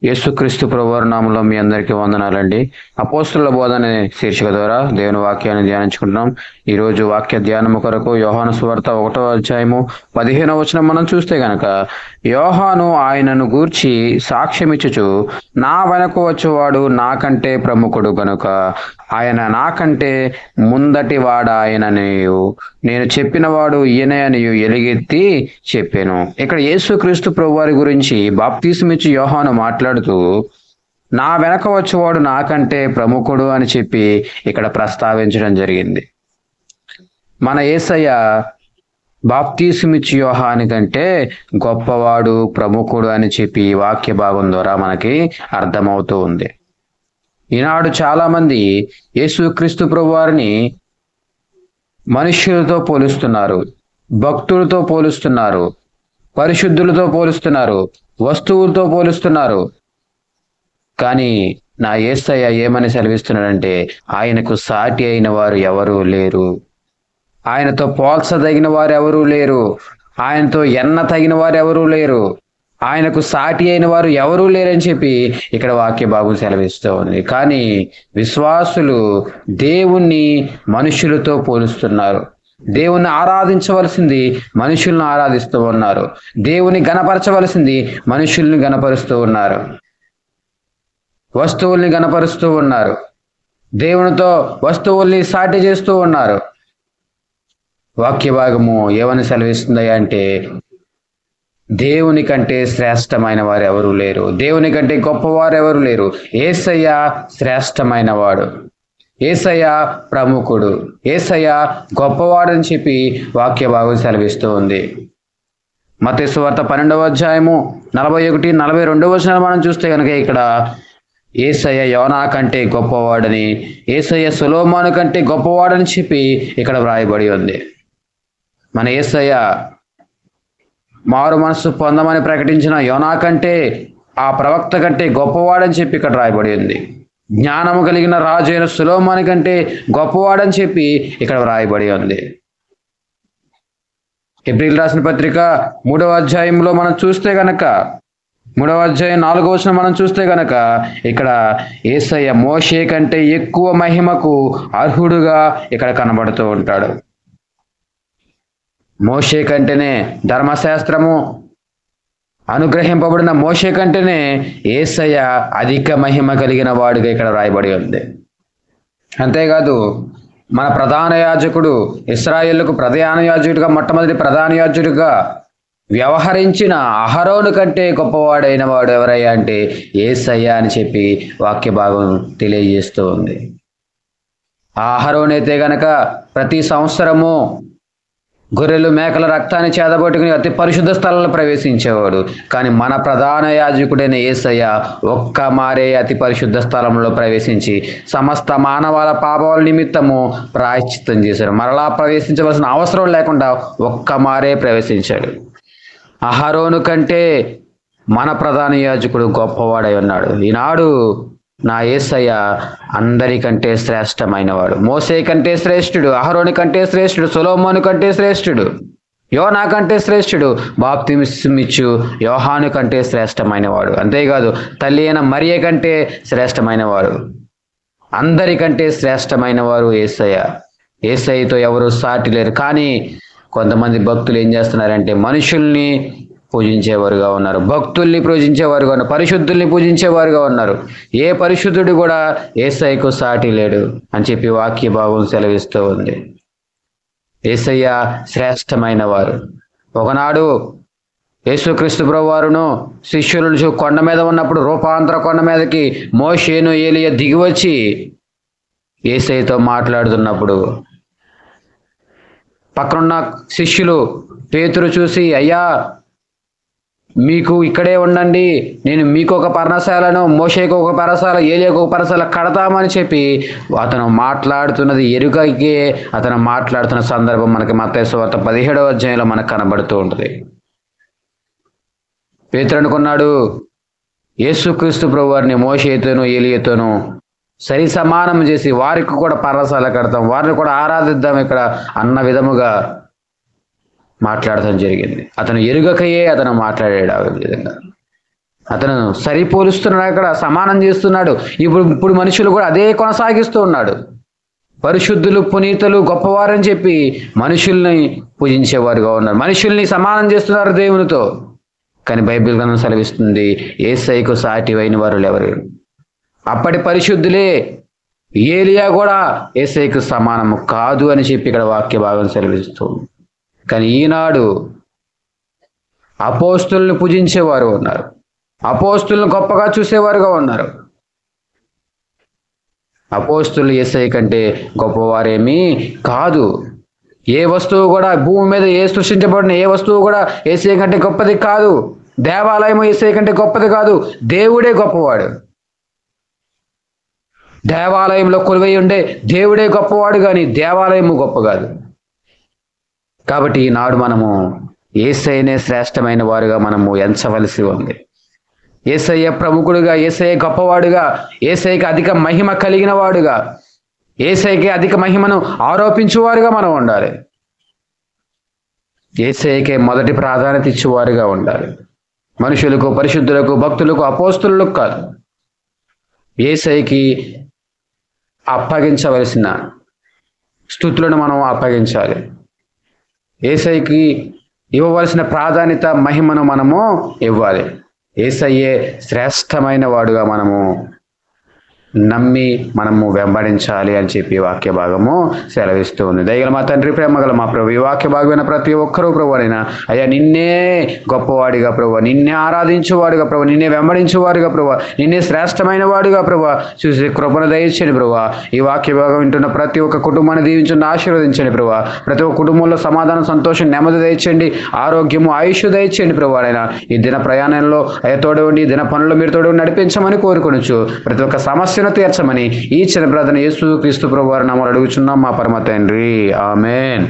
యేసుక్రీస్తు ప్రభువారి నామములో మీ అందరికీ వందనాలండి. అపోస్తలుల బోధ అనే శీర్షిక ద్వారా దేవుని వాక్యాన్ని ధ్యానించుకుంటున్నాం. ఈ రోజు వాక్య ధ్యానము కొరకు యోహాను సువార్త 1వ అధ్యాయము 15వ వచనం మనం చూస్తే గనక, యోహాను ఆయనను గూర్చి సాక్ష్యమిచ్చుచు, నా వెనక వచ్చువాడు నాకంటే ప్రముఖుడు గనుక ఆయన నాకంటే ముందటి వాడాయననియు నేను చెప్పినవాడు ఈయనే అనియు ఎలుగెత్తి చెప్పాను. ఇక్కడ యేసుక్రీస్తు ప్రభువారి గురించి బాప్తిసమిచ్చి యోహాను మాట్లాడుతూ, నా వెనక వచ్చేవాడు నాకంటే ప్రముఖుడు అని చెప్పి ఇక్కడ ప్రస్తావించడం జరిగింది. మన యేసయ్య బాప్తిసమిచ్చి యోహాను కంటే గొప్పవాడు, ప్రముఖుడు అని చెప్పి ఈ వాక్య భాగం ద్వారా మనకి అర్థమవుతూ ఉంది. ఈనాడు చాలా మంది యేసుక్రీస్తు ప్రభువారిని మనుష్యులతో పోలుస్తున్నారు, భక్తులతో పోలుస్తున్నారు, పరిశుద్ధులతో పోలుస్తున్నారు, వస్తువులతో పోలుస్తున్నారు. కానీ నా యేసయ్య ఏమని సెలవిస్తున్నాడంటే, ఆయనకు సాటి అయిన వారు ఎవరూ లేరు, ఆయనతో పోల్చదగిన వారు ఎవరూ లేరు, ఆయనతో ఎన్న తగిన వారు ఎవరూ లేరు, ఆయనకు సాటి అయిన వారు ఎవరూ లేరని చెప్పి ఇక్కడ వాక్య భాగం సెలవిస్తూ ఉంది. కానీ విశ్వాసులు దేవుణ్ణి మనుషులతో పోలుస్తున్నారు. దేవుణ్ణి ఆరాధించవలసింది మనుషులను ఆరాధిస్తూ ఉన్నారు. దేవుని గణపరచవలసింది మనుషుల్ని గణపరుస్తూ ఉన్నారు. వస్తువుల్ని గణపరుస్తూ ఉన్నారు. దేవునితో వస్తువుల్ని సాటి చేస్తూ ఉన్నారు. వాక్య భాగము ఏమని సెలవిస్తుంది అంటే, దేవుని కంటే శ్రేష్టమైన వారు ఎవరు లేరు, దేవుని కంటే గొప్పవారు ఎవరు లేరు. యేసయ్య శ్రేష్టమైన వాడు, యేసయ్య ప్రముఖుడు, యేసయ్య గొప్పవాడని చెప్పి వాక్య భాగం సెలవిస్తూ ఉంది. మత్తయి సువార్త 12వ అధ్యాయము 41, 42 వచనాలు మనం చూస్తే కనుక, ఇక్కడ యేసయ్య యోనా కంటే గొప్పవాడని, యేసయ్య సొలొమోను కంటే గొప్పవాడని చెప్పి ఇక్కడ వ్రాయబడి ఉంది. మన యేసయ్య మారు మనస్సు పొందమని ప్రకటించిన యోనా కంటే, ఆ ప్రవక్త కంటే గొప్పవాడని చెప్పి ఇక్కడ రాయబడి ఉంది. జ్ఞానము కలిగిన రాజు అయిన సొలొమోను కంటే గొప్పవాడని చెప్పి ఇక్కడ వ్రాయబడి ఉంది. హెబ్రీయులకు రాసిన పత్రిక 3వ అధ్యాయంలో మనం చూస్తే గనక, 3వ అధ్యాయం 4వ వచనం మనం చూస్తే గనక, ఇక్కడ యేసయ్య మోషే కంటే ఎక్కువ మహిమకు అర్హుడుగా ఇక్కడ కనబడుతూ ఉంటాడు. మోషే కంటేనే, ధర్మశాస్త్రము అనుగ్రహింపబడిన మోషే కంటేనే యేసయ్య అధిక మహిమ కలిగిన వాడుగా ఇక్కడ రాయబడి ఉంది. అంతేకాదు, మన ప్రధాన యాజకుడు, ఇశ్రాయేలుకు ప్రధాన యాజకుడిగా, మొట్టమొదటి ప్రధాన యాజకుడిగా వ్యవహరించిన అహరోను కంటే గొప్పవాడైన వాడు ఎవరయ్యా అంటే యేసయ్య అని చెప్పి వాక్య భాగం తెలియజేస్తూ ఉంది. ఆ అహరోను అయితే గనక ప్రతి సంవత్సరము గొర్రెలు మేకల రక్తాన్ని చేదబట్టుకుని అతి పరిశుద్ధ స్థలంలో ప్రవేశించేవాడు. కానీ మన ప్రధాన యాజకుడైన యేసయ్య ఒక్క మారే అతి పరిశుద్ధ స్థలంలో ప్రవేశించి సమస్త మానవాల పాపాల నిమిత్తము ప్రాయశ్చిత్తం చేశాడు. మరలా ప్రవేశించవలసిన అవసరం లేకుండా ఒక్క మారే ప్రవేశించాడు. అహరోను కంటే మన ప్రధాన యాజకుడు గొప్పవాడై ఉన్నాడు. ఈనాడు నా యేసయ్య అందరికంటే శ్రేష్టమైన వాడు. మోసే కంటే శ్రేష్ఠుడు, అహరోను కంటే శ్రేష్ఠుడు, సొలొమోను కంటే శ్రేష్ఠుడు, యోనా కంటే శ్రేష్ఠుడు, బాప్తిసమిచ్చు యోహాను కంటే శ్రేష్టమైన వాడు. అంతేకాదు, తల్లి అయిన మరియ కంటే శ్రేష్టమైన వాడు. అందరికంటే శ్రేష్టమైన వారు యేసయ్య. యేసయ్యతో ఎవరు సాటి లేరు. కానీ కొంతమంది భక్తులు ఏం చేస్తున్నారంటే, మనుషుల్ని పూజించేవారుగా ఉన్నారు, భక్తుల్ని పూజించేవారుగా ఉన్నారు, పరిశుద్ధుల్ని పూజించేవారుగా ఉన్నారు. ఏ పరిశుద్ధుడు కూడా యేసయ్యకు సాటి లేడు అని చెప్పి వాక్య భాగం సెలవిస్తూ ఉంది. యేసయ్య శ్రేష్టమైన వారు. ఒకనాడు యేసుక్రీస్తు ప్రభువారును శిష్యులను కొండ మీద ఉన్నప్పుడు, రూపాంతర కొండ మీదకి మోషేను ఏలియా దిగివచ్చి యేసయ్యతో మాట్లాడుతున్నప్పుడు, పక్కనున్న శిష్యులు పేతురు చూసి, అయ్యా మీకు ఇక్కడే ఉండండి, నేను మీకు ఒక పర్ణశాలను, మోషేకు ఒక పరశాల, ఏలియాకు ఒక పరశాల కడతామని చెప్పి అతను మాట్లాడుతున్నది ఎరుకకే అతను మాట్లాడుతున్న సందర్భం మనకి మత్తయి సువార్త 17వ అధ్యాయంలో మనకు కనబడుతూ ఉంటుంది. పేతురు అనుకున్నాడు, యేసుక్రీస్తు ప్రభువారిని మోషేతోనూ ఏలియాతోనూ సరి సమానం చేసి వారికి కూడా పరశాల కడతాం, వారిని కూడా ఆరాధిద్దాం ఇక్కడ అన్న విధముగా మాట్లాడటం జరిగింది. అతను ఎరుగకయే అతను మాట్లాడాడు ఆ విధంగా. అతను సరిపోలుస్తున్నాడు, అక్కడ సమానం చేస్తున్నాడు. ఇప్పుడు మనుషులు కూడా అదే కొనసాగిస్తూ ఉన్నాడు. పరిశుద్ధులు, పునీతులు, గొప్పవారని చెప్పి మనుషుల్ని పూజించేవారుగా ఉన్నారు. మనుషుల్ని సమానం చేస్తున్నారు దేవునితో. కానీ బైబిల్ గ్రంథం సెలవిస్తుంది, యేసయ్యకు సాటి అయిన వారు ఎవరు? అప్పటి పరిశుద్ధులే ఏలియా కూడా యేసయ్యకు సమానము కాదు అని చెప్పి ఇక్కడ వాక్య భాగం సెలవిస్తుంది. కానీ ఈనాడు అపోస్తులను పూజించేవారు ఉన్నారు, అపోస్తులను గొప్పగా చూసేవారుగా ఉన్నారు. అపోస్తులు యేసయ్య కంటే గొప్పవారేమీ కాదు. ఏ వస్తువు కూడా భూమి మీద సృష్టించబడిన ఏ వస్తువు కూడా యేసయ్య కంటే గొప్పది కాదు. దేవాలయం యేసయ్య కంటే గొప్పది కాదు. దేవుడే గొప్పవాడు. దేవాలయంలో కొలువై ఉండే దేవుడే గొప్పవాడు, కానీ దేవాలయము గొప్ప కాదు. కాబట్టి ఈనాడు మనము యేసయ్యనే శ్రేష్టమైన వారుగా మనము ఎంచవలసి ఉంది. యేసయ్య ప్రముఖుడుగా, యేసయ్య గొప్పవాడుగా, యేసయ్యకి అధిక మహిమ కలిగిన వాడుగా, యేసయ్యకి అధిక మహిమను ఆరోపించువారుగా మనం ఉండాలి. యేసయ్యకే మొదటి ప్రాధాన్యత ఇచ్చేవారుగా ఉండాలి. మనుషులకు, పరిశుద్ధులకు, భక్తులకు, అపోస్తులకు కాదు. యేసయ్యకి అప్పగించవలసిన స్తుతులను మనం అప్పగించాలి. యేసయ్యకి ఇవ్వవలసిన ప్రాధాన్యత, మహిమను మనము ఇవ్వాలి. యేసయ్యే శ్రేష్టమైన వాడుగా మనము నమ్మి మనము వెంబడించాలి అని చెప్పి వాక్య భాగము సెలవిస్తూ ఉంది. దయగల మా తండ్రి, ప్రేమగల మా ప్రభు, ఈ వాక్య భాగమైన ప్రతి ఒక్కరూ ప్రభువైనా అయ్యా నిన్నే గొప్పవాడిగా ప్రభు, నిన్నే ఆరాధించువాడుగా ప్రభు, నిన్నే వెంబడించువాడుగా ప్రభు, నిన్నే శ్రేష్టమైన వాడుగా ప్రభు చూసి కృపను దయచేయండి ప్రభు. ఈ వాక్య భాగం వింటున్న ప్రతి ఒక్క కుటుంబాన్ని దీవించండి, ఆశీర్వదించండి ప్రభు. ప్రతి ఒక్క కుటుంబంలో సమాధానం, సంతోషం, నెమ్మది దయచేయండి, ఆరోగ్యము, ఆయుష్ దయచేయండి ప్రభు. అయినా ఈ దిన ప్రయాణంలో అయ్యా తోడు ఉండి, దిన పనులు మీరు తోడు నడిపించమని కోరుకొనొచ్చు. ప్రతి ఒక్క సమస్య తీర్చమని ఈ చిన్న ప్రార్థన యేసు క్రీస్తు ప్రభువారి నామములో అడుగుచున్నాం మా పరమ తండ్రి. ఆమేన్.